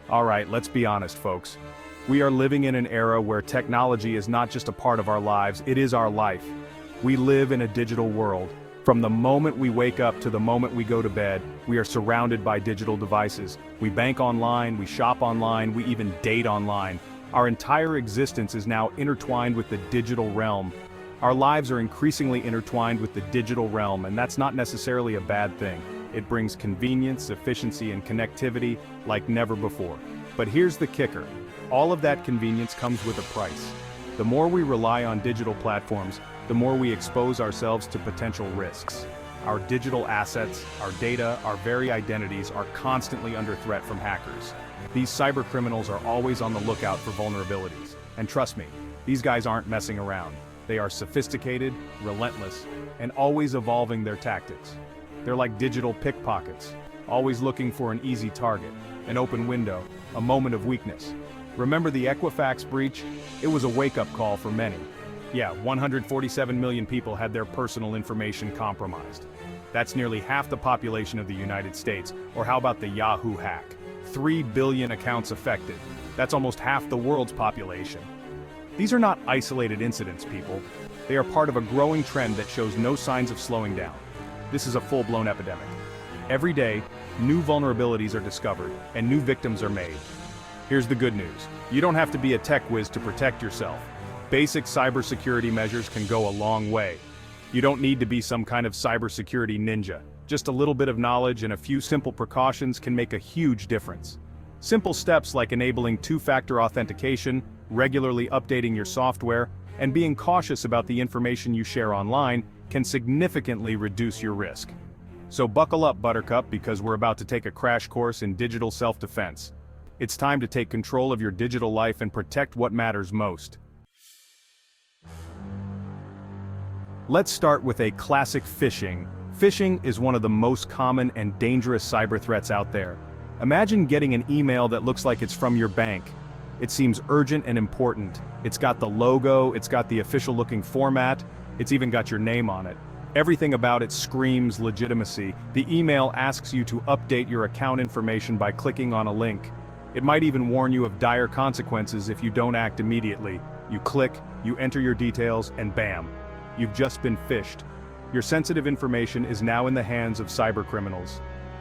Alright, let's be honest, folks. We are living in an era where technology is not just a part of our lives, it is our life. We live in a digital world. From the moment we wake up to the moment we go to bed, we are surrounded by digital devices. We bank online, we shop online, we even date online. Our entire existence is now intertwined with the digital realm. Our lives are increasingly intertwined with the digital realm, and that's not necessarily a bad thing. It brings convenience, efficiency, and connectivity like never before. But here's the kicker. All of that convenience comes with a price. The more we rely on digital platforms, the more we expose ourselves to potential risks. Our digital assets, our data, our very identities are constantly under threat from hackers. These cybercriminals are always on the lookout for vulnerabilities. And trust me, these guys aren't messing around. They are sophisticated, relentless, and always evolving their tactics. They're like digital pickpockets, always looking for an easy target, an open window, a moment of weakness. Remember the Equifax breach? It was a wake-up call for many. Yeah, 147 million people had their personal information compromised. That's nearly half the population of the United States. Or how about the Yahoo hack? 3 billion accounts affected. That's almost half the world's population. These are not isolated incidents, people. They are part of a growing trend that shows no signs of slowing down. This is a full-blown epidemic. Every day, new vulnerabilities are discovered, and new victims are made. Here's the good news. You don't have to be a tech whiz to protect yourself. Basic cybersecurity measures can go a long way. You don't need to be some kind of cybersecurity ninja. Just a little bit of knowledge and a few simple precautions can make a huge difference. Simple steps like enabling two-factor authentication, regularly updating your software, and being cautious about the information you share online can significantly reduce your risk. So buckle up, Buttercup, because we're about to take a crash course in digital self-defense. It's time to take control of your digital life and protect what matters most. Let's start with a classic phishing. Phishing is one of the most common and dangerous cyber threats out there. Imagine getting an email that looks like it's from your bank. It seems urgent and important. It's got the logo, it's got the official-looking format, it's even got your name on it. Everything about it screams legitimacy. The email asks you to update your account information by clicking on a link. It might even warn you of dire consequences if you don't act immediately. You click, you enter your details, and bam, you've just been phished. Your sensitive information is now in the hands of cybercriminals.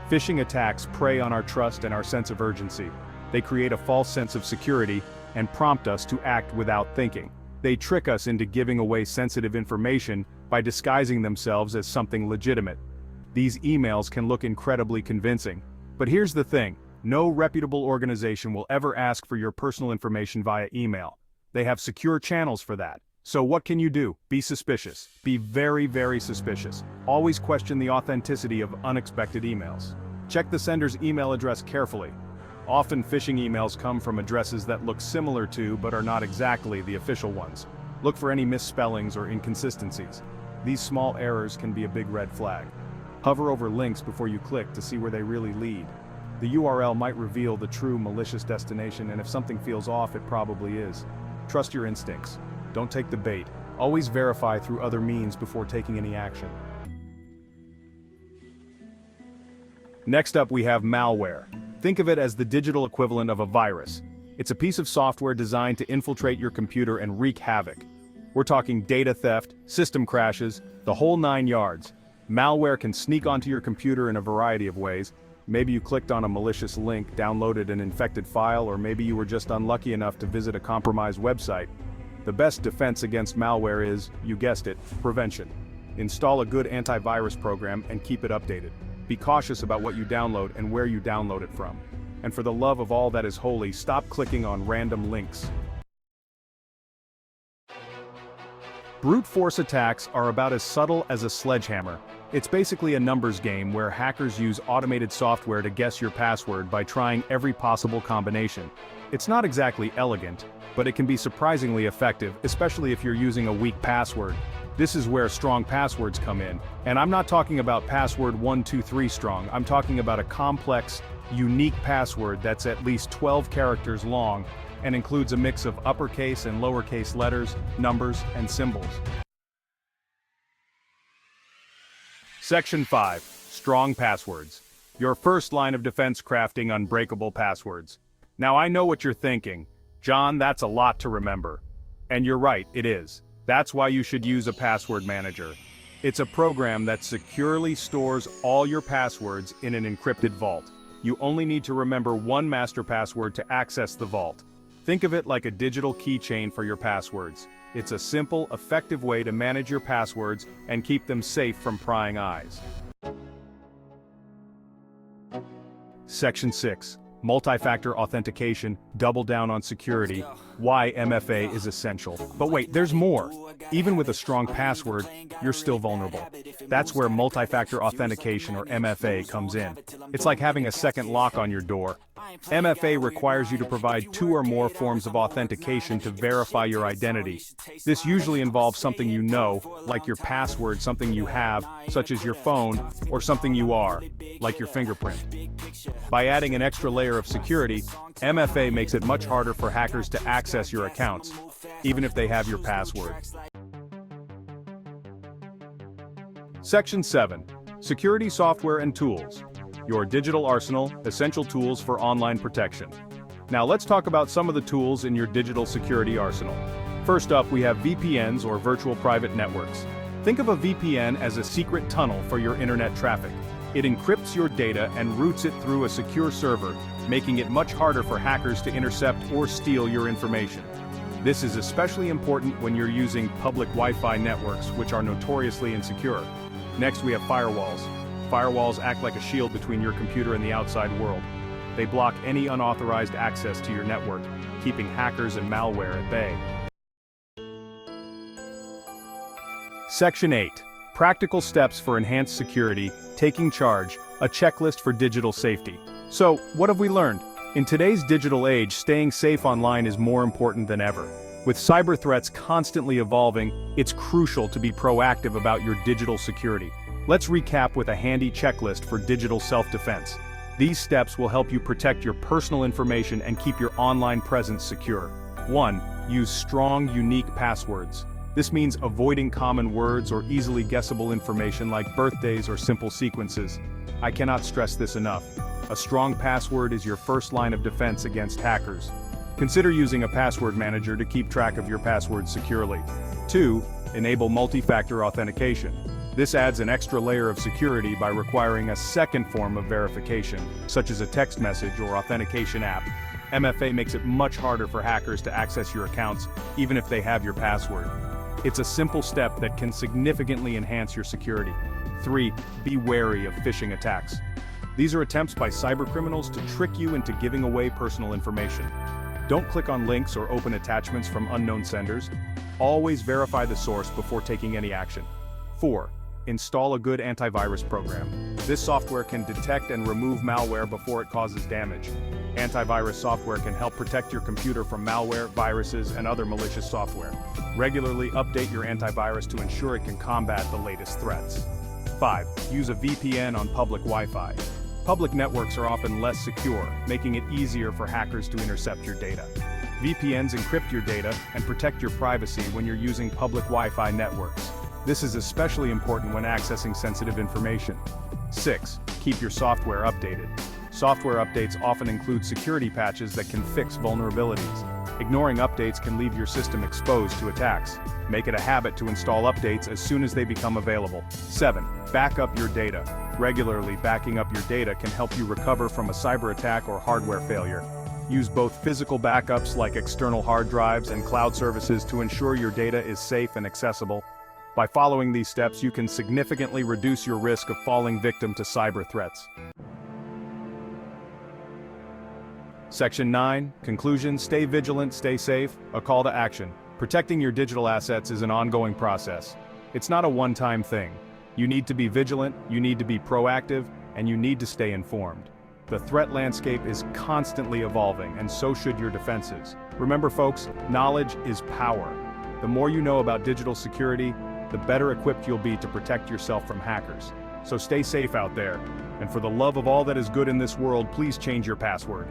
Phishing attacks prey on our trust and our sense of urgency. They create a false sense of security and prompt us to act without thinking. They trick us into giving away sensitive information by disguising themselves as something legitimate. These emails can look incredibly convincing. But here's the thing. No reputable organization will ever ask for your personal information via email. They have secure channels for that. So what can you do? Be suspicious. Be very, very suspicious. Always question the authenticity of unexpected emails. Check the sender's email address carefully. Often phishing emails come from addresses that look similar to but are not exactly the official ones. Look for any misspellings or inconsistencies. These small errors can be a big red flag. Hover over links before you click to see where they really lead. The URL might reveal the true malicious destination, and if something feels off, it probably is. Trust your instincts. Don't take the bait. Always verify through other means before taking any action. Next up, we have malware. Think of it as the digital equivalent of a virus. It's a piece of software designed to infiltrate your computer and wreak havoc. We're talking data theft, system crashes, the whole 9 yards. Malware can sneak onto your computer in a variety of ways. Maybe you clicked on a malicious link, downloaded an infected file, or maybe you were just unlucky enough to visit a compromised website. The best defense against malware is, you guessed it, prevention. Install a good antivirus program and keep it updated. Be cautious about what you download and where you download it from. And for the love of all that is holy, stop clicking on random links. Brute force attacks are about as subtle as a sledgehammer. It's basically a numbers game where hackers use automated software to guess your password by trying every possible combination. It's not exactly elegant, but it can be surprisingly effective, especially if you're using a weak password. This is where strong passwords come in, and I'm not talking about password 123 strong, I'm talking about a complex, unique password that's at least 12 characters long and includes a mix of uppercase and lowercase letters, numbers, and symbols. Section 5. Strong Passwords. Your first line of defense: crafting unbreakable passwords. Now I know what you're thinking. John, that's a lot to remember. And you're right, it is. That's why you should use a password manager. It's a program that securely stores all your passwords in an encrypted vault. You only need to remember one master password to access the vault. Think of it like a digital keychain for your passwords. It's a simple, effective way to manage your passwords and keep them safe from prying eyes. Section 6. Multi-factor authentication, double down on security, why MFA is essential. But wait, there's more. Even with a strong password, you're still vulnerable. That's where multi-factor authentication, or MFA, comes in. It's like having a second lock on your door. MFA requires you to provide 2 or more forms of authentication to verify your identity. This usually involves something you know, like your password, something you have, such as your phone, or something you are, like your fingerprint. By adding an extra layer of security, MFA makes it much harder for hackers to access your accounts, even if they have your password. Section 7. Security software and tools. Your digital arsenal, essential tools for online protection. Now let's talk about some of the tools in your digital security arsenal. First up, we have VPNs, or virtual private networks. Think of a VPN as a secret tunnel for your internet traffic. It encrypts your data and routes it through a secure server, making it much harder for hackers to intercept or steal your information. This is especially important when you're using public Wi-Fi networks, which are notoriously insecure. Next, we have firewalls. Firewalls act like a shield between your computer and the outside world. They block any unauthorized access to your network, keeping hackers and malware at bay. Section 8. Practical steps for enhanced security, taking charge, a checklist for digital safety. So, what have we learned? In today's digital age, staying safe online is more important than ever. With cyber threats constantly evolving, it's crucial to be proactive about your digital security. Let's recap with a handy checklist for digital self-defense. These steps will help you protect your personal information and keep your online presence secure. 1. Use strong, unique passwords. This means avoiding common words or easily guessable information like birthdays or simple sequences. I cannot stress this enough. A strong password is your first line of defense against hackers. Consider using a password manager to keep track of your passwords securely. 2. Enable multi-factor authentication. This adds an extra layer of security by requiring a second form of verification, such as a text message or authentication app. MFA makes it much harder for hackers to access your accounts, even if they have your password. It's a simple step that can significantly enhance your security. 3. Be wary of phishing attacks. These are attempts by cybercriminals to trick you into giving away personal information. Don't click on links or open attachments from unknown senders. Always verify the source before taking any action. 4. Install a good antivirus program. This software can detect and remove malware before it causes damage. Antivirus software can help protect your computer from malware, viruses, and other malicious software. Regularly update your antivirus to ensure it can combat the latest threats. 5. Use a VPN on public Wi-Fi. Public networks are often less secure, making it easier for hackers to intercept your data. VPNs encrypt your data and protect your privacy when you're using public Wi-Fi networks. This is especially important when accessing sensitive information. 6. Keep your software updated. Software updates often include security patches that can fix vulnerabilities. Ignoring updates can leave your system exposed to attacks. Make it a habit to install updates as soon as they become available. 7. Back up your data. Regularly backing up your data can help you recover from a cyber attack or hardware failure. Use both physical backups like external hard drives and cloud services to ensure your data is safe and accessible. By following these steps, you can significantly reduce your risk of falling victim to cyber threats. Section 9. Conclusion. Stay vigilant, stay safe. A call to action. Protecting your digital assets is an ongoing process. It's not a one-time thing. You need to be vigilant, you need to be proactive, and you need to stay informed. The threat landscape is constantly evolving, and so should your defenses. Remember folks, knowledge is power. The more you know about digital security, the better equipped you'll be to protect yourself from hackers. So stay safe out there, and for the love of all that is good in this world, please change your password.